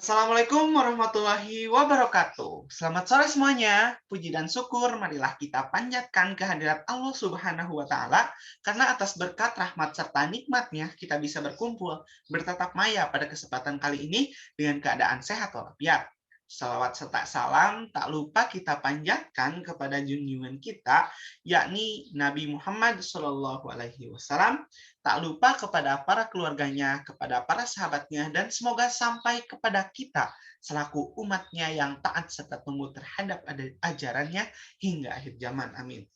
Assalamualaikum warahmatullahi wabarakatuh. Selamat sore semuanya. Puji dan syukur marilah kita panjatkan kehadirat Allah Subhanahu wa taala karena atas berkat rahmat serta nikmatnya kita bisa berkumpul bertatap maya pada kesempatan kali ini dengan keadaan sehat walafiat. Salawat serta salam tak lupa kita panjatkan kepada junjungan kita yakni Nabi Muhammad SAW. Tak lupa kepada para keluarganya, kepada para sahabatnya, dan semoga sampai kepada kita selaku umatnya yang taat serta tunduk terhadap ajarannya hingga akhir zaman. Amin.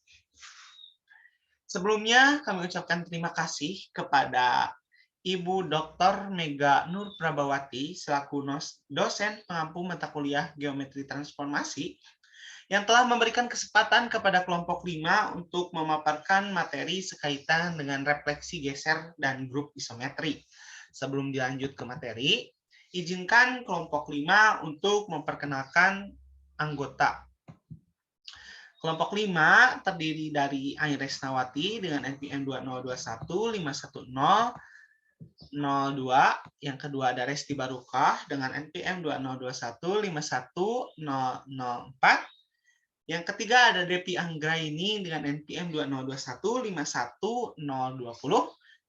Sebelumnya kami ucapkan terima kasih kepada Ibu Dr. Mega Nur Prabawati selaku dosen pengampu mata kuliah Geometri Transformasi yang telah memberikan kesempatan kepada kelompok 5 untuk memaparkan materi sekaitan dengan refleksi geser dan grup isometri. Sebelum dilanjut ke materi, izinkan kelompok 5 untuk memperkenalkan anggota. Kelompok 5 terdiri dari Ain Resnawati dengan NPM 2021-510-02, yang kedua ada Resti Barukah dengan NPM 2021-51004, yang ketiga ada Depi Anggraini dengan NPM 2021-51020,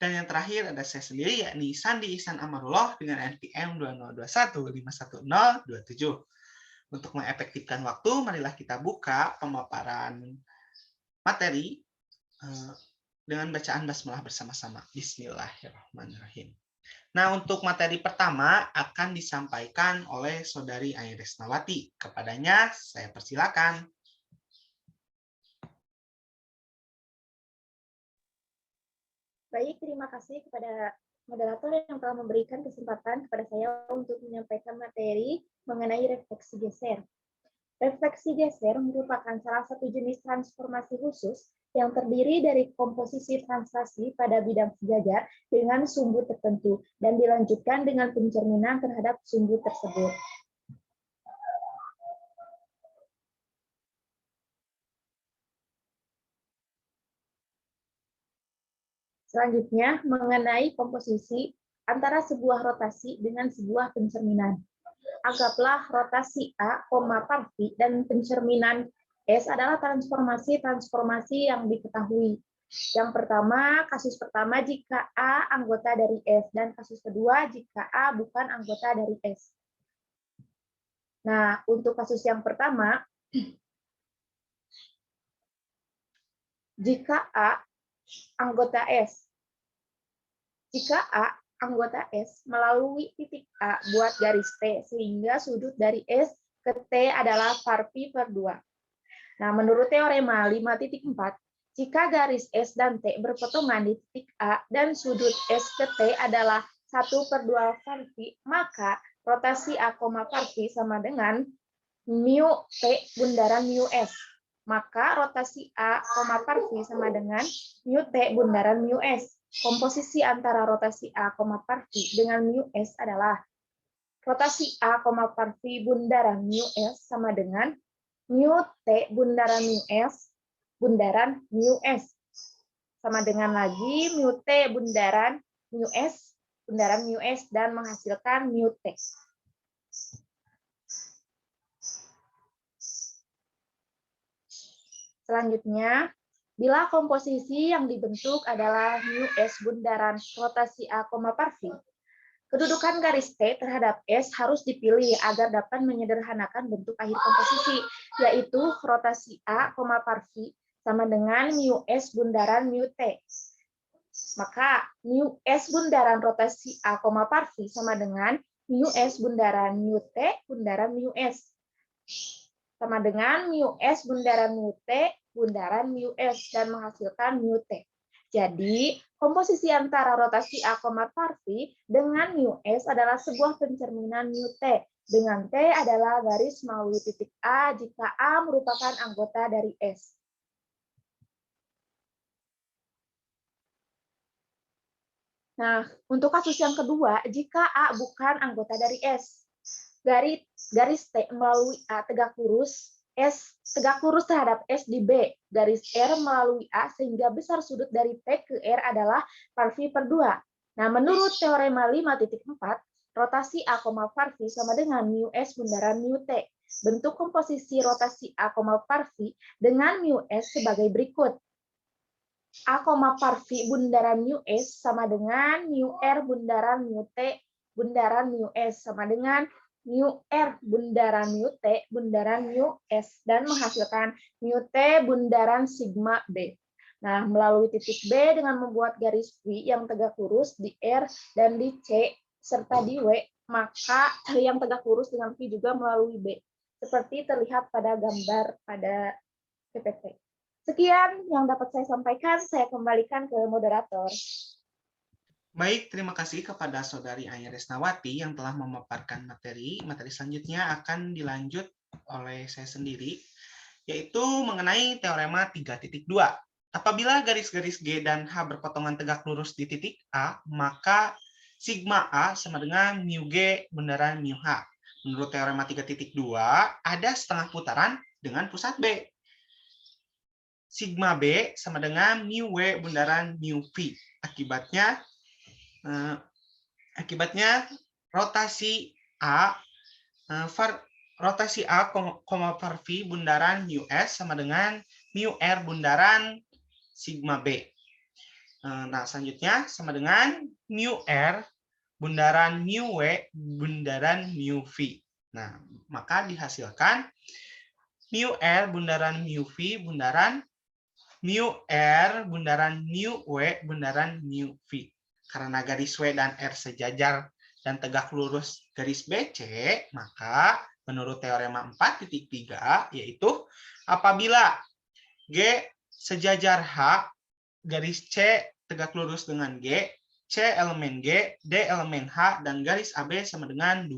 dan yang terakhir ada saya sendiri yakni Sandi Ihsan Amarullah dengan NPM 2021-51027. Untuk mengefektifkan waktu, marilah kita buka pemaparan materi dengan bacaan basmalah bersama-sama. Bismillahirrahmanirrahim. Nah, untuk materi pertama akan disampaikan oleh Saudari Ain Resnawati. Kepadanya saya persilakan. Baik, terima kasih kepada moderator yang telah memberikan kesempatan kepada saya untuk menyampaikan materi mengenai refleksi geser. Refleksi geser merupakan salah satu jenis transformasi khusus yang terdiri dari komposisi translasi pada bidang sejajar dengan sumbu tertentu dan dilanjutkan dengan pencerminan terhadap sumbu tersebut. Selanjutnya, mengenai komposisi antara sebuah rotasi dengan sebuah pencerminan. Anggaplah rotasi A, parti dan pencerminan S adalah transformasi yang diketahui. Yang pertama, kasus pertama jika A anggota dari S, dan kasus kedua jika A bukan anggota dari S. Nah, untuk kasus yang pertama, jika A anggota S, jika A anggota S melalui titik A buat garis T sehingga sudut dari S ke T adalah par pi per 2. Nah, menurut teorema 5.4, jika garis S dan T berpotongan di titik A dan sudut S ke T adalah 1/2 par pi, maka rotasi A, par pi sama dengan mu T bundaran mu S. Maka rotasi A, par pi sama dengan mu T bundaran mu S. Komposisi antara rotasi A, par pi dengan mu S adalah rotasi A, par pi bundaran mu S sama dengan mu T bundaran mu S bundaran mu S. Sama dengan lagi mu T bundaran mu S bundaran mu S dan menghasilkan mu T. Selanjutnya, bila komposisi yang dibentuk adalah mu S bundaran rotasi A, par pi, kedudukan garis T terhadap S harus dipilih agar dapat menyederhanakan bentuk akhir komposisi, yaitu rotasi A, par pi sama dengan mu S bundaran mu T. Maka mu S bundaran rotasi A, par pi sama dengan mu S bundaran mu T bundaran mu S. Sama dengan mu S bundaran mu T bundaran mu S dan menghasilkan mu T. Jadi, komposisi antara rotasi A, par pi dengan mu S adalah sebuah pencerminan mu T, dengan T adalah garis melalui titik A jika A merupakan anggota dari S. Nah, untuk kasus yang kedua, jika A bukan anggota dari S, garis T melalui A tegak lurus, S tegak lurus terhadap S di B, garis R melalui A sehingga besar sudut dari T ke R adalah par pi per 2. Nah, menurut teorema 5.4, rotasi A, var V sama dengan mu S bundaran mu T. Bentuk komposisi rotasi A, var V dengan mu S sebagai berikut. A, var V bundaran mu S sama dengan mu R bundaran mu T bundaran mu S sama dengan mu R bundaran mu T bundaran mu S dan menghasilkan mu T bundaran sigma B. Nah, melalui titik B dengan membuat garis V yang tegak lurus di R dan di C serta di W, maka yang tegak lurus dengan V juga melalui B, seperti terlihat pada gambar pada PPT. Sekian yang dapat saya sampaikan, saya kembalikan ke moderator. Baik, terima kasih kepada Saudari Aya Resnawati yang telah memaparkan materi. Materi selanjutnya akan dilanjut oleh saya sendiri, yaitu mengenai teorema 3.2. Apabila garis-garis G dan H berpotongan tegak lurus di titik A, maka sigma A sama dengan mu G bundaran mu H. Menurut teorema 3.2, ada setengah putaran dengan pusat B. Sigma B sama dengan mu W bundaran mu V. Akibatnya rotasi A var V bundaran mu S sama dengan mu R bundaran sigma B. Nah, selanjutnya sama dengan mu R bundaran mu W bundaran mu V. Nah, maka dihasilkan mu R bundaran mu V bundaran mu R bundaran mu W bundaran mu V. Karena garis W dan R sejajar dan tegak lurus garis BC, maka menurut teorema 4.3 yaitu apabila G sejajar H, garis C tegak lurus dengan G, C elemen G, D elemen H, dan garis AB sama dengan 2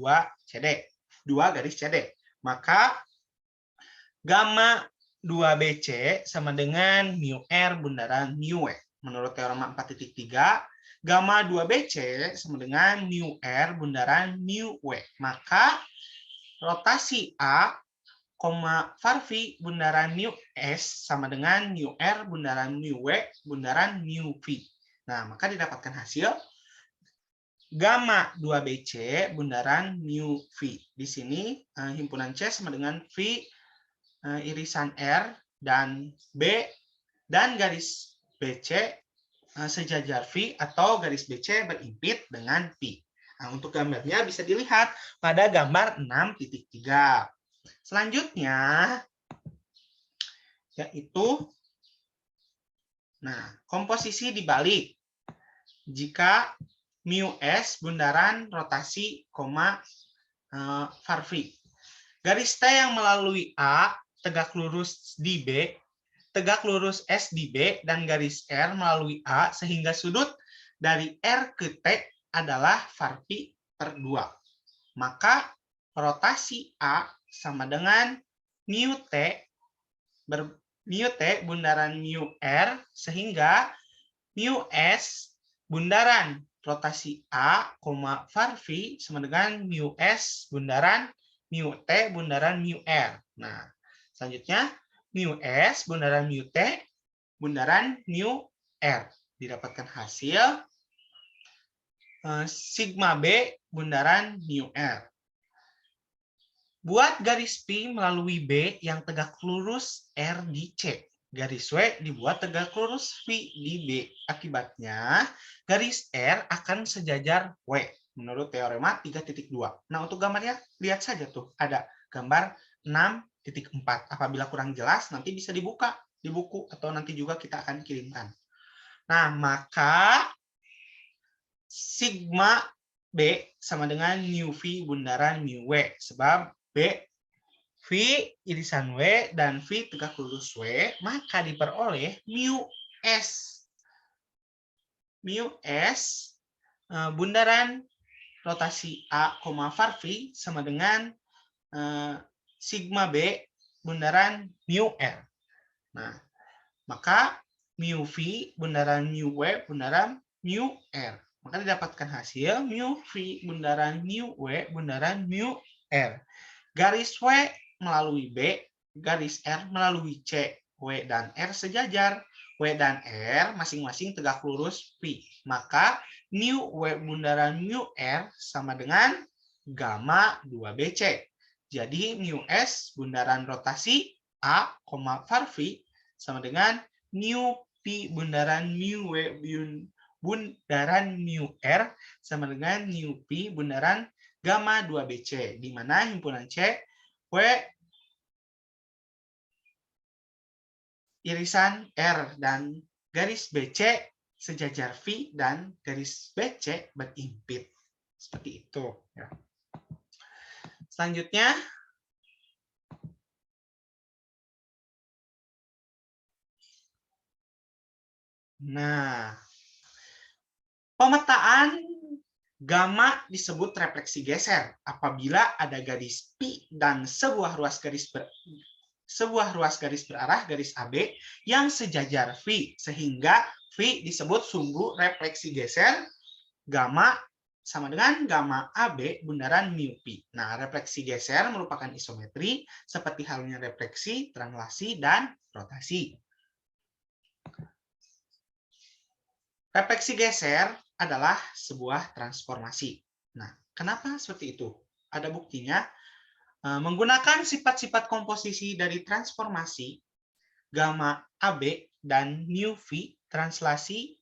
CD. 2 garis CD. Maka gamma 2BC sama dengan mu R bundaran mu W. Menurut teorema 4.3, gamma 2BC sama dengan mu R bundaran mu W. Maka rotasi A, var V bundaran mu S sama dengan mu R bundaran mu W bundaran mu V. Nah, maka didapatkan hasil gamma 2BC bundaran mu V. Di sini himpunan C sama dengan V irisan R dan B dan garis BC sejajar V atau garis BC berimpit dengan P. Nah, untuk gambarnya bisa dilihat pada gambar 6.3. Selanjutnya yaitu komposisi dibalik. Jika mu S bundaran rotasi, var V. Garis T yang melalui A tegak lurus di B, tegak lurus S di B, dan garis R melalui A sehingga sudut dari R ke T adalah var pi per 2. Maka rotasi A sama dengan mu T bundaran mu R sehingga mu S bundaran rotasi A, var V sama dengan mu S bundaran mu T bundaran mu R. Nah, selanjutnya mu S bundaran mu T bundaran mu R. Didapatkan hasil sigma B bundaran mu R. Buat garis P melalui B yang tegak lurus R di C. Garis W dibuat tegak lurus V di B. Akibatnya garis R akan sejajar W menurut teorema 3.2. Nah, untuk gambarnya lihat saja tuh ada gambar 6.4. Apabila kurang jelas nanti bisa dibuka di buku atau nanti juga kita akan kirimkan. Nah, maka sigma B sama dengan mu V bundaran mu W sebab B V irisan W dan V tegak lurus W, maka diperoleh mu S bundaran rotasi A, var V sama dengan sigma B bundaran mu R. Nah, maka mu V bundaran mu W bundaran mu R. Maka didapatkan hasil mu V bundaran mu W bundaran mu R. Garis W melalui B, garis R melalui C. W dan R sejajar. W dan R masing-masing tegak lurus P. Maka mu W bundaran mu R sama dengan gamma 2BC. Jadi mu S bundaran rotasi A, var V sama dengan mu P bundaran mu W bundaran mu R sama dengan mu P bundaran gamma 2BC, di mana himpunan C W irisan R dan garis BC sejajar V dan garis BC berimpit. Seperti itu. Ya. Selanjutnya, nah, pemetaan gamma disebut refleksi geser apabila ada garis pi dan sebuah ruas garis berarah garis AB yang sejajar V, sehingga V disebut sumbu refleksi geser gamma sama dengan gamma AB bundaran mu pi. Nah, refleksi geser merupakan isometri seperti halnya refleksi, translasi, dan rotasi. Refleksi geser adalah sebuah transformasi. Nah, kenapa seperti itu? Ada buktinya. Menggunakan sifat-sifat komposisi dari transformasi gamma AB dan mu V, translasi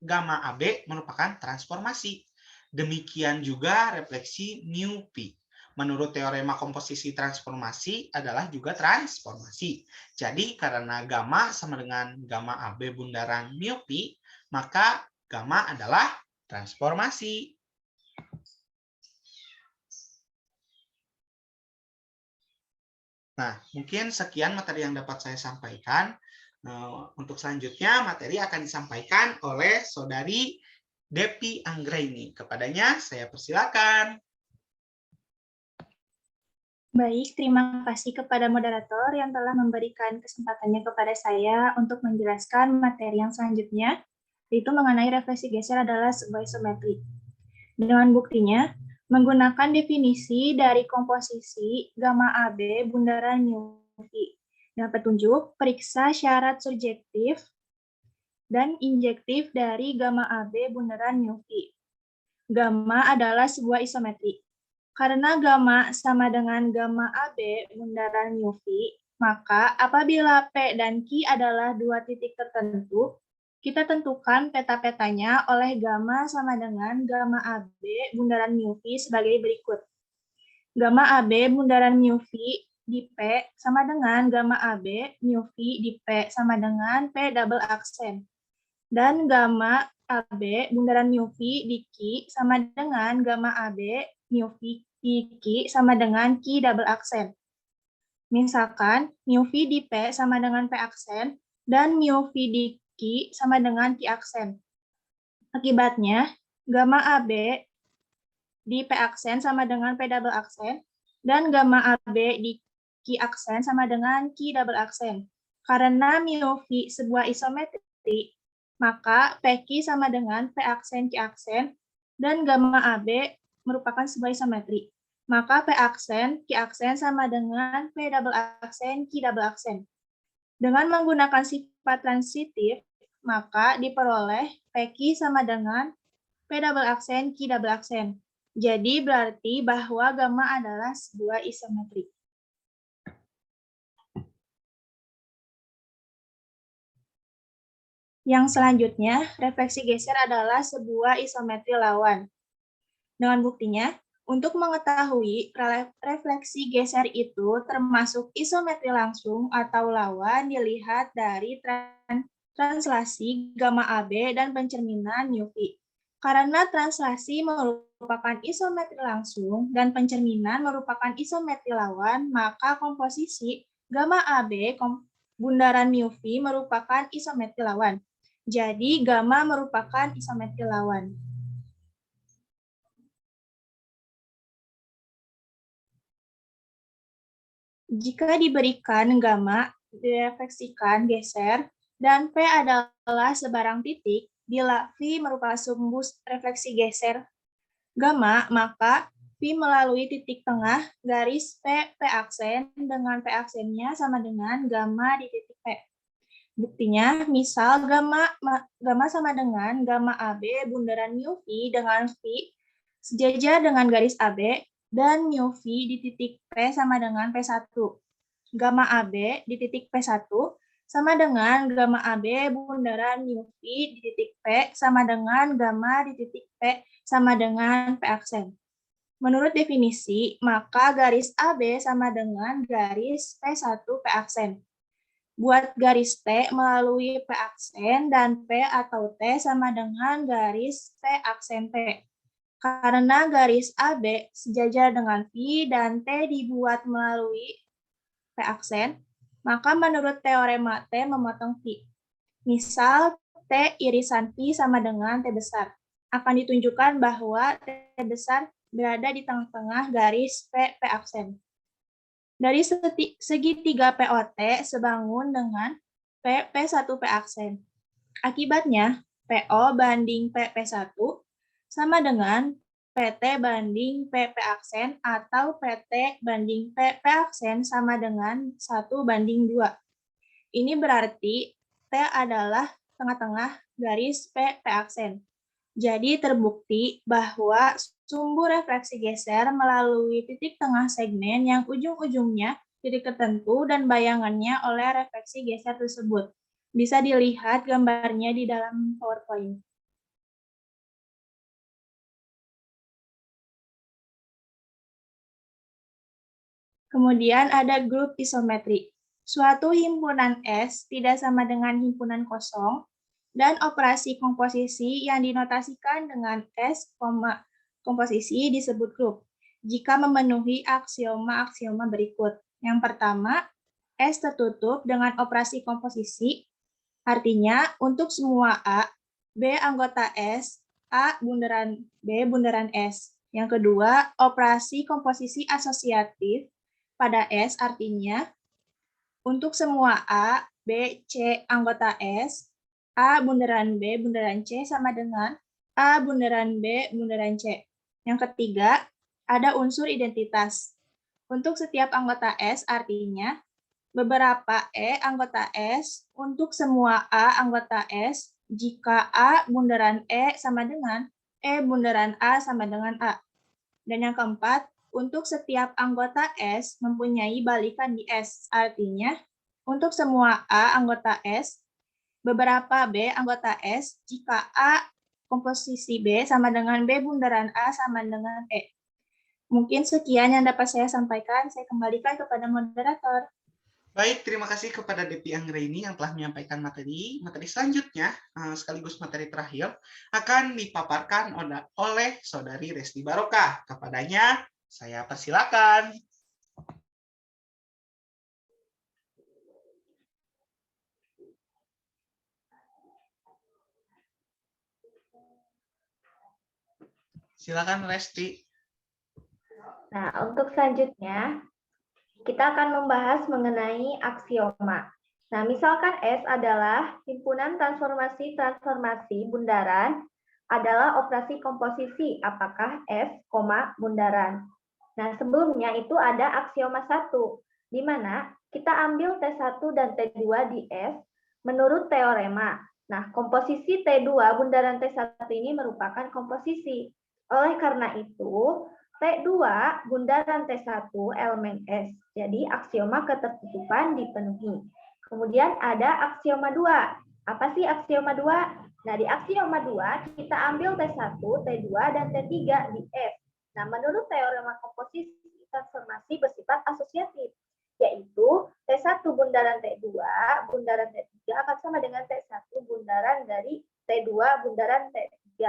gamma AB merupakan transformasi. Demikian juga refleksi mu P. Menurut teorema komposisi transformasi adalah juga transformasi. Jadi karena gamma sama dengan gamma AB bundaran mu P, maka gamma adalah transformasi. Nah, mungkin sekian materi yang dapat saya sampaikan. Untuk selanjutnya, materi akan disampaikan oleh Saudari Depi Anggraini. Kepadanya, saya persilakan. Baik, terima kasih kepada moderator yang telah memberikan kesempatannya kepada saya untuk menjelaskan materi yang selanjutnya, yaitu mengenai refleksi geser adalah sebuah isometri. Dengan buktinya, menggunakan definisi dari komposisi gamma AB bundaran mu V. Dan petunjuk, periksa syarat subjektif dan injektif dari gamma AB bundaran mu V. Gamma adalah sebuah isometri. Karena gamma sama dengan gamma AB bundaran mu V, maka apabila P dan Q adalah dua titik tertentu, kita tentukan peta-petanya oleh gamma sama dengan gamma AB bundaran mu V sebagai berikut. Gamma AB bundaran mu V di P sama dengan gamma AB mu V di P sama dengan P double aksen. Dan gamma AB bundaran mu V di Q sama dengan gamma AB mu V di Q sama dengan Q double aksen. Misalkan mu V di P sama dengan P aksen dan mu V di Q sama dengan Q aksen. Akibatnya, gamma AB di P aksen sama dengan P double aksen dan gamma AB di Q aksen sama dengan Q double aksen. Karena mu V sebuah isometri, maka PQ sama dengan P aksen Q aksen dan gamma AB merupakan sebuah isometri. Maka P aksen Q aksen sama dengan P double aksen Q double aksen. Dengan menggunakan sifat transitif, maka diperoleh PQ sama dengan P double aksen Q double aksen. Jadi berarti bahwa gamma adalah sebuah isometri. Yang selanjutnya, refleksi geser adalah sebuah isometri lawan. Dengan buktinya, untuk mengetahui refleksi geser itu termasuk isometri langsung atau lawan dilihat dari translasi gamma AB dan pencerminan mu V. Karena translasi merupakan isometri langsung dan pencerminan merupakan isometri lawan, maka komposisi gamma AB bundaran mu V merupakan isometri lawan. Jadi gamma merupakan isometri lawan. Jika diberikan gamma, direfleksikan geser, dan P adalah sebarang titik, bila V merupakan sumbu refleksi geser gamma, maka V melalui titik tengah garis P aksen dengan P aksennya sama dengan gamma di titik P. Buktinya, misal gamma sama dengan gamma AB bundaran mu V dengan V sejajar dengan garis AB dan mu V di titik P sama dengan P1. Gamma AB di titik P1 sama dengan gamma AB bundaran mu V di titik P sama dengan gamma di titik P sama dengan P aksen. Menurut definisi, maka garis AB sama dengan garis P1 P aksen. Buat garis T melalui P aksen dan P atau T sama dengan garis P aksen P. Karena garis AB sejajar dengan V dan T dibuat melalui P aksen, maka menurut teorema T memotong V. Misal T irisan V sama dengan T besar. Akan ditunjukkan bahwa T besar berada di tengah-tengah garis P aksen. Dari segitiga POT sebangun dengan P1 P aksen. Akibatnya, PO banding P1 sama dengan PT banding PP aksen atau PT banding PP aksen sama dengan 1 banding 2. Ini berarti T adalah tengah-tengah garis PP aksen. Jadi terbukti bahwa sumbu refleksi geser melalui titik tengah segmen yang ujung-ujungnya titik tertentu dan bayangannya oleh refleksi geser tersebut. Bisa dilihat gambarnya di dalam PowerPoint. Kemudian ada grup isometri. Suatu himpunan S tidak sama dengan himpunan kosong, dan operasi komposisi yang dinotasikan dengan S, komposisi disebut grup jika memenuhi aksioma-aksioma berikut. Yang pertama, S tertutup dengan operasi komposisi, artinya untuk semua A, B anggota S, A bundaran B bundaran S. Yang kedua, operasi komposisi asosiatif pada S, artinya untuk semua A, B, C anggota S, A bundaran B bundaran C sama dengan A bundaran B bundaran C. Yang ketiga, ada unsur identitas. Untuk setiap anggota S artinya beberapa E anggota S untuk semua A anggota S jika A bundaran E sama dengan E bundaran A sama dengan A. Dan yang keempat, untuk setiap anggota S mempunyai balikan di S. Artinya, untuk semua A anggota S, beberapa B anggota S jika A komposisi B sama dengan B bundaran A sama dengan E. Mungkin sekian yang dapat saya sampaikan. Saya kembalikan kepada moderator. Baik, terima kasih kepada Depi Anggraini yang telah menyampaikan materi. Materi selanjutnya, sekaligus materi terakhir, akan dipaparkan oleh Saudari Resti Barokah. Kepadanya, saya persilakan. Silakan Resti. Nah, untuk selanjutnya, kita akan membahas mengenai aksioma. Nah, misalkan S adalah himpunan transformasi bundaran adalah operasi komposisi, apakah S, bundaran. Nah, sebelumnya itu ada aksioma 1, di mana kita ambil T1 dan T2 di S menurut teorema. Nah, komposisi T2 bundaran T1 ini merupakan komposisi. Oleh karena itu, T2 bundaran T1 elemen S. Jadi aksioma ketertutupan dipenuhi. Kemudian ada aksioma 2. Apa sih aksioma 2? Nah, di aksioma 2 kita ambil T1, T2, dan T3 di S. Nah, menurut teorema komposisi transformasi bersifat asosiatif, yaitu T1 bundaran T2 bundaran T3 akan sama dengan T1 bundaran dari T2 bundaran T3.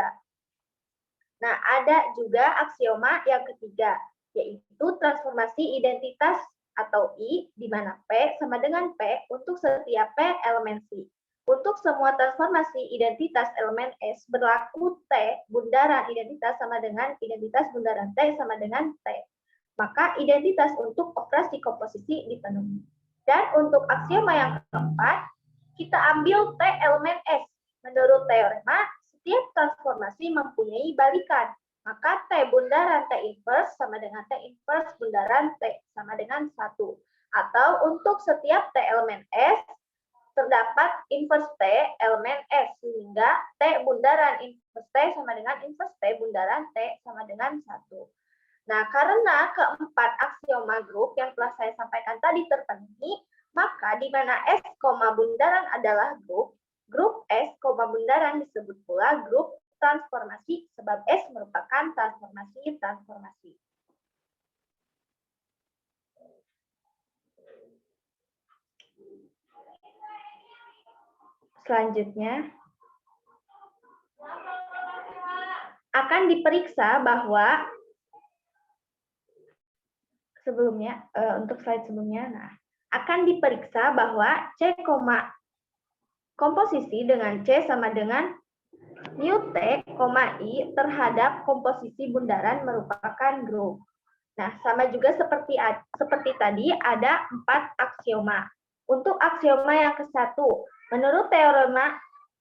Nah, ada juga aksioma yang ketiga, yaitu transformasi identitas atau I, di mana P sama dengan P untuk setiap P elemen C. Untuk semua transformasi identitas elemen S berlaku T bundaran identitas sama dengan identitas bundaran T sama dengan T. Maka identitas untuk operasi komposisi dipenuhi. Dan untuk aksioma yang keempat, kita ambil T elemen S. Menurut teorema, setiap transformasi mempunyai balikan. Maka T bundaran T inverse sama dengan T inverse bundaran T sama dengan 1. Atau untuk setiap T elemen S, T terdapat inverse T elemen S, sehingga T bundaran inverse T sama dengan inverse T bundaran T sama dengan 1. Nah, karena keempat aksioma grup yang telah saya sampaikan tadi terpenuhi, maka di mana S, bundaran adalah grup S, bundaran disebut pula grup transformasi, sebab S merupakan transformasi. Selanjutnya, akan diperiksa bahwa untuk slide sebelumnya, akan diperiksa bahwa C, komposisi dengan C sama dengan mu T, I terhadap komposisi bundaran merupakan grup. Nah, sama juga seperti tadi ada 4 aksioma. Untuk aksioma yang ke-1, menurut teorema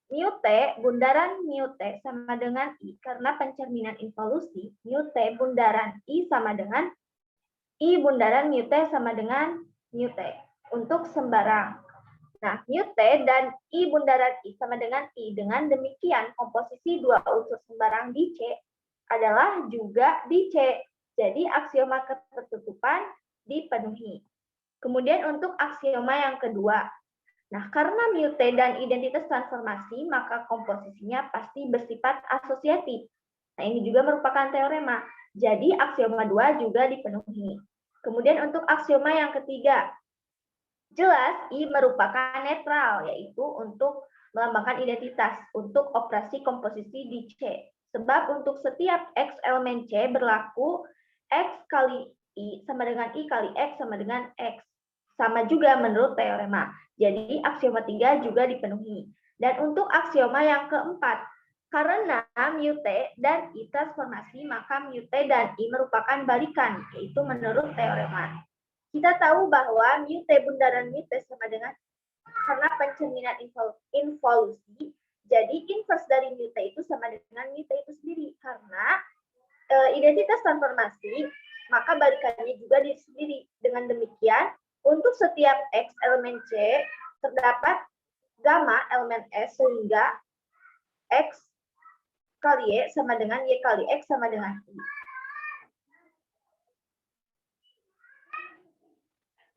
mu T, bundaran mu T sama dengan I karena pencerminan involusi, mu T bundaran I sama dengan I bundaran mu T sama dengan mu T untuk sembarang. Nah, mu T dan I bundaran I sama dengan I. Dengan demikian, komposisi dua unsur sembarang di C adalah juga di C. Jadi, aksioma ketertutupan dipenuhi. Kemudian untuk aksioma yang kedua. Nah, karena mu T dan identitas transformasi, maka komposisinya pasti bersifat asosiatif. Nah, ini juga merupakan teorema. Jadi, aksioma 2 juga dipenuhi. Kemudian untuk aksioma yang ketiga, jelas I merupakan netral, yaitu untuk melambangkan identitas untuk operasi komposisi di C. Sebab untuk setiap X elemen C berlaku X kali I sama dengan I kali X sama dengan X. Sama juga menurut teorema. Jadi aksioma 3 juga dipenuhi. Dan untuk aksioma yang keempat, karena mu T dan I transformasi, maka mu T dan I merupakan balikan, yaitu menurut teorema. Kita tahu bahwa mu T bundaran mu T sama dengan, karena pencerminan involusi, jadi inverse dari mu T itu sama dengan mu T itu sendiri. Karena identitas transformasi, maka balikannya juga diri sendiri. Dengan demikian, untuk setiap X elemen C, terdapat gamma elemen S, sehingga X kali Y sama dengan Y kali X sama dengan I.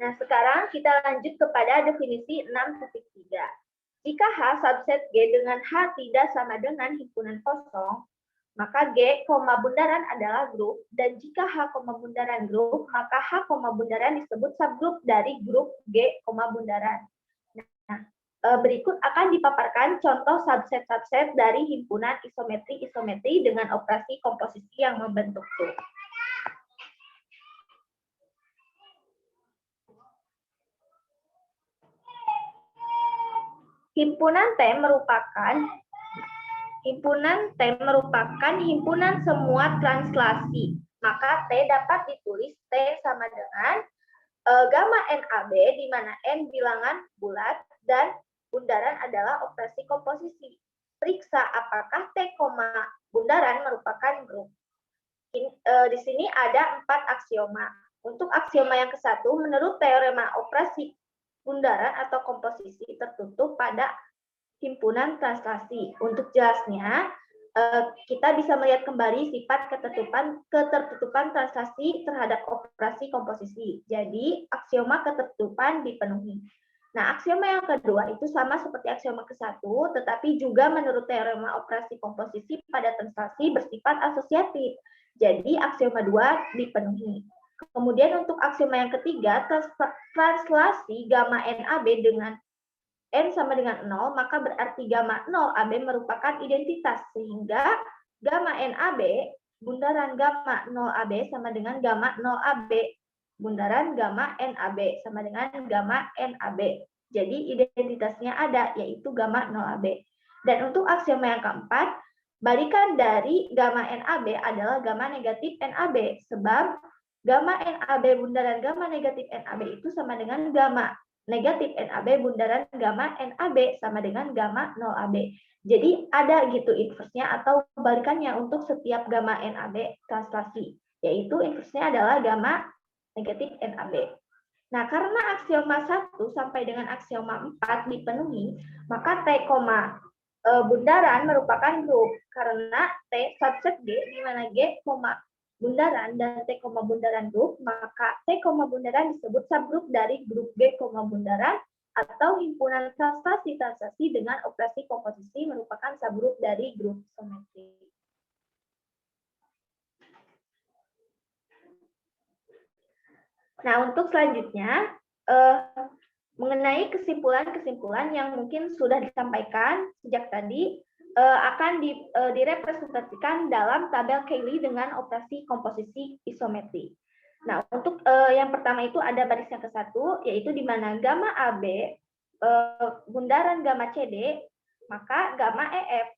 Nah, sekarang kita lanjut kepada definisi 6.3. Jika H subset G dengan H tidak sama dengan himpunan kosong, maka G, bundaran adalah grup, dan jika H, bundaran grup, maka H, bundaran disebut subgrup dari grup G, bundaran. Nah, berikut akan dipaparkan contoh subset-subset dari himpunan isometri-isometri dengan operasi komposisi yang membentuk grup. Himpunan T merupakan himpunan semua translasi. Maka T dapat ditulis T sama dengan gamma NaB, di mana N bilangan bulat dan bundaran adalah operasi komposisi. Periksa apakah T, bundaran merupakan grup. Di sini ada 4 aksioma. Untuk aksioma yang ke-1, menurut teorema operasi bundaran atau komposisi tertutup pada himpunan translasi. Untuk jelasnya, kita bisa melihat kembali sifat ketertutupan translasi terhadap operasi komposisi. Jadi, aksioma ketertutupan dipenuhi. Nah, aksioma yang kedua itu sama seperti aksioma ke-1, tetapi juga menurut teorema operasi komposisi pada translasi bersifat asosiatif. Jadi, aksioma 2 dipenuhi. Kemudian untuk aksioma yang ketiga, translasi gamma NaB dengan N sama dengan 0, maka berarti gamma 0AB merupakan identitas, sehingga gamma NaB, bundaran gamma 0AB sama dengan gamma 0AB, bundaran gamma NaB sama dengan gamma NaB. Jadi identitasnya ada, yaitu gamma 0AB. Dan untuk aksioma yang keempat, balikan dari gamma NaB adalah gamma negatif NaB, sebab gamma NaB bundaran gamma negatif NaB itu sama dengan gamma negatif NaB bundaran gamma NaB sama dengan gamma 0AB. Jadi ada gitu inversnya atau balikannya untuk setiap gamma NaB translasi, yaitu inversnya adalah gamma negatif NaB. Nah, karena aksioma 1 sampai dengan aksioma 4 dipenuhi, maka T, bundaran merupakan grup. Karena T subset G, di mana G, bundaran dan T, bundaran grup, maka T, bundaran disebut subgrup dari grup G, bundaran, atau himpunan transaksi-transaksi dengan operasi komposisi merupakan subgrup dari grup isometrik. Nah, untuk selanjutnya, mengenai kesimpulan-kesimpulan yang mungkin sudah disampaikan sejak tadi, akan direpresentasikan dalam tabel Cayley dengan operasi komposisi isometri. Nah, untuk yang pertama itu ada baris yang ke-1, yaitu di mana gamma AB, bundaran gamma CD, maka gamma EF.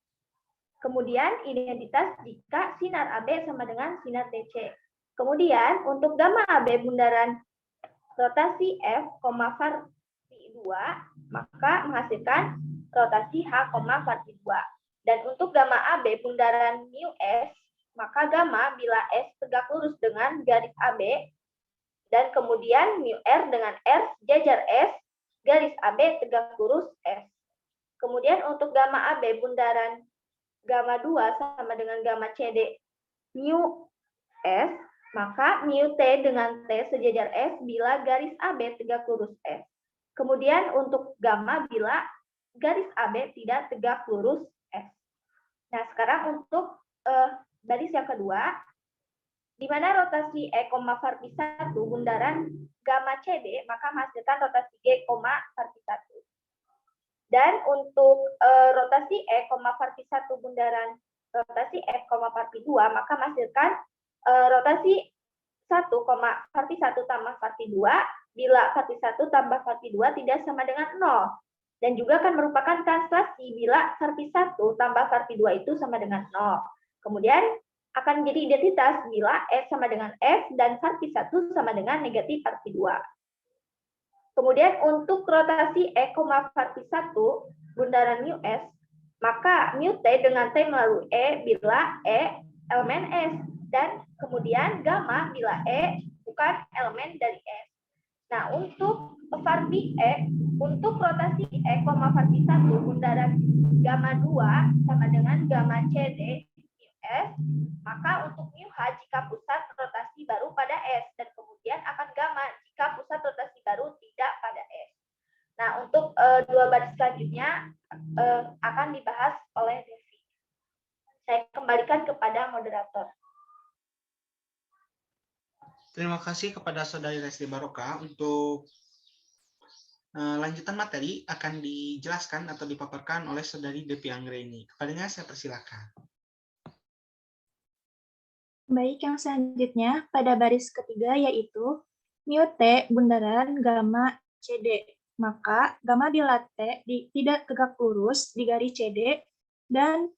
Kemudian identitas jika sinar AB sama dengan sinar DC. Kemudian untuk gamma AB bundaran rotasi F, varti 2, maka menghasilkan rotasi H, varti 2. Dan untuk gamma AB bundaran mu S, maka gamma bila S tegak lurus dengan garis AB, dan kemudian mu R dengan R sejajar S, garis AB tegak lurus S. Kemudian untuk gamma AB bundaran gamma 2 sama dengan gamma CD mu S, maka mu T dengan T sejajar S bila garis AB tegak lurus S. Kemudian untuk gamma bila garis AB tidak tegak lurus S. Nah, sekarang untuk baris yang kedua, di mana rotasi E, varti 1 bundaran gamma CD, maka menghasilkan rotasi G, varti 1. Dan untuk rotasi E, varti 1 bundaran rotasi F, varti 2, maka menghasilkan rotasi 1, varti 1 tambah varti 2, bila varti 1 tambah varti 2 tidak sama dengan 0. Dan juga akan merupakan translasi bila varti 1 tambah varti 2 itu sama dengan 0. Kemudian akan menjadi identitas bila S sama dengan F dan varti 1 sama dengan negatif varti 2. Kemudian untuk rotasi E, varti 1 bundaran mu S, maka mu T dengan T melalui E bila E elemen S, dan kemudian gamma bila E bukan elemen dari S. Nah, untuk varti E, untuk rotasi E, varti 1 bundaran gamma 2 sama dengan gamma CD mu S, maka untuk mu H jika pusat rotasi baru pada S, dan kemudian akan gamma jika pusat rotasi baru tidak pada S. Nah, untuk dua baris selanjutnya akan dibahas oleh Devi. Saya kembalikan kepada moderator. Terima kasih kepada Saudari Leslie Baroka. Untuk lanjutan materi akan dijelaskan atau dipaparkan oleh Saudari Devi Anggreni. Kepadanya saya persilakan. Baik, yang selanjutnya pada baris ketiga yaitu mu T bundaran gamma CD. Maka gamma bila T tidak tegak lurus di garis CD dan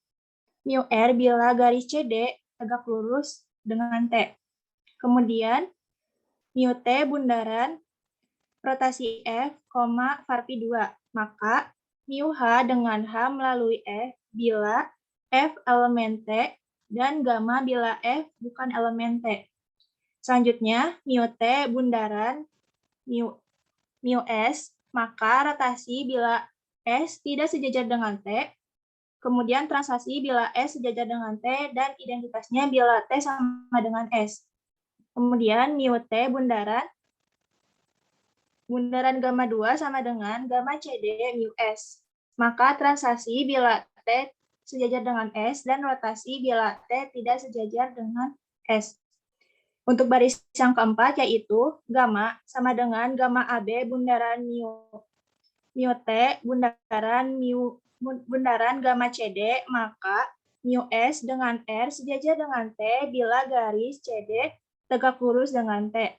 mu R bila garis CD tegak lurus dengan T. Kemudian mu T bundaran rotasi F, varti 2. Maka mu H dengan H melalui F bila F elemen T dan gamma bila F bukan elemen T. Selanjutnya mu T bundaran mu S, maka rotasi bila S tidak sejajar dengan T, kemudian translasi bila S sejajar dengan T, dan identitasnya bila T sama dengan S. Kemudian mu T bundaran gamma 2 sama dengan gamma CD mu S. Maka translasi bila T sejajar dengan S dan rotasi bila T tidak sejajar dengan S. Untuk baris yang keempat yaitu gamma sama dengan gamma AB bundaran mu T bundaran gamma CD, maka mu S dengan R sejajar dengan T bila garis CD tegak lurus dengan T,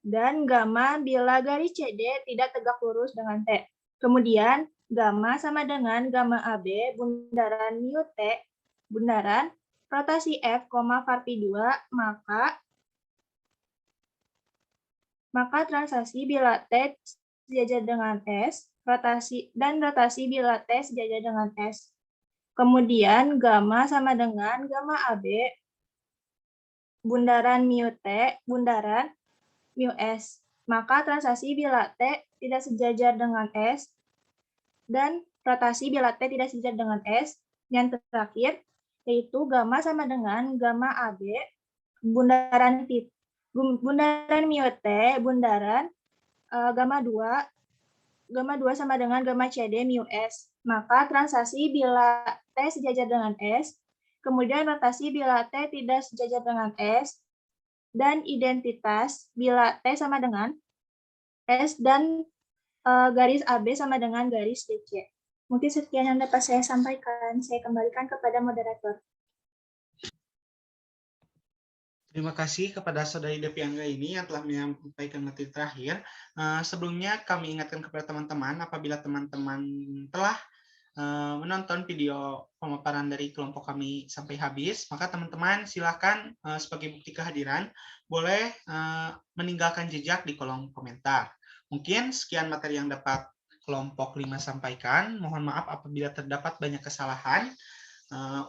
dan gamma bila garis CD tidak tegak lurus dengan T. Kemudian gamma sama dengan gamma AB bundaran mu T bundaran rotasi F, varti 2, maka translasi bila T sejajar dengan S, rotasi bila T sejajar dengan S. Kemudian gamma sama dengan gamma AB bundaran mu T bundaran mu S. maka transaksi bila T tidak sejajar dengan S, dan rotasi bila T tidak sejajar dengan S. Yang terakhir, yaitu gamma sama dengan gamma AB, bundaran mu T, bundaran gamma 2 sama dengan gamma CD mu S. Maka transaksi bila T sejajar dengan S, kemudian rotasi bila T tidak sejajar dengan S, dan identitas bila T sama dengan S dan garis AB sama dengan garis DC. Mungkin sekian yang dapat saya sampaikan. Saya kembalikan kepada moderator. Terima kasih kepada Saudari Devi Angga ini yang telah menyampaikan materi terakhir. Sebelumnya kami ingatkan kepada teman-teman, apabila teman-teman telah menonton video pemaparan dari kelompok kami sampai habis, maka teman-teman silakan sebagai bukti kehadiran boleh meninggalkan jejak di kolom komentar. Mungkin sekian materi yang dapat kelompok 5 sampaikan. Mohon maaf apabila terdapat banyak kesalahan.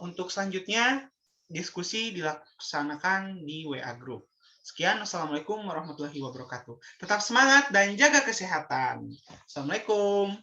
Untuk selanjutnya, diskusi dilaksanakan di WA Group. Sekian, Assalamualaikum warahmatullahi wabarakatuh. Tetap semangat dan jaga kesehatan. Assalamualaikum.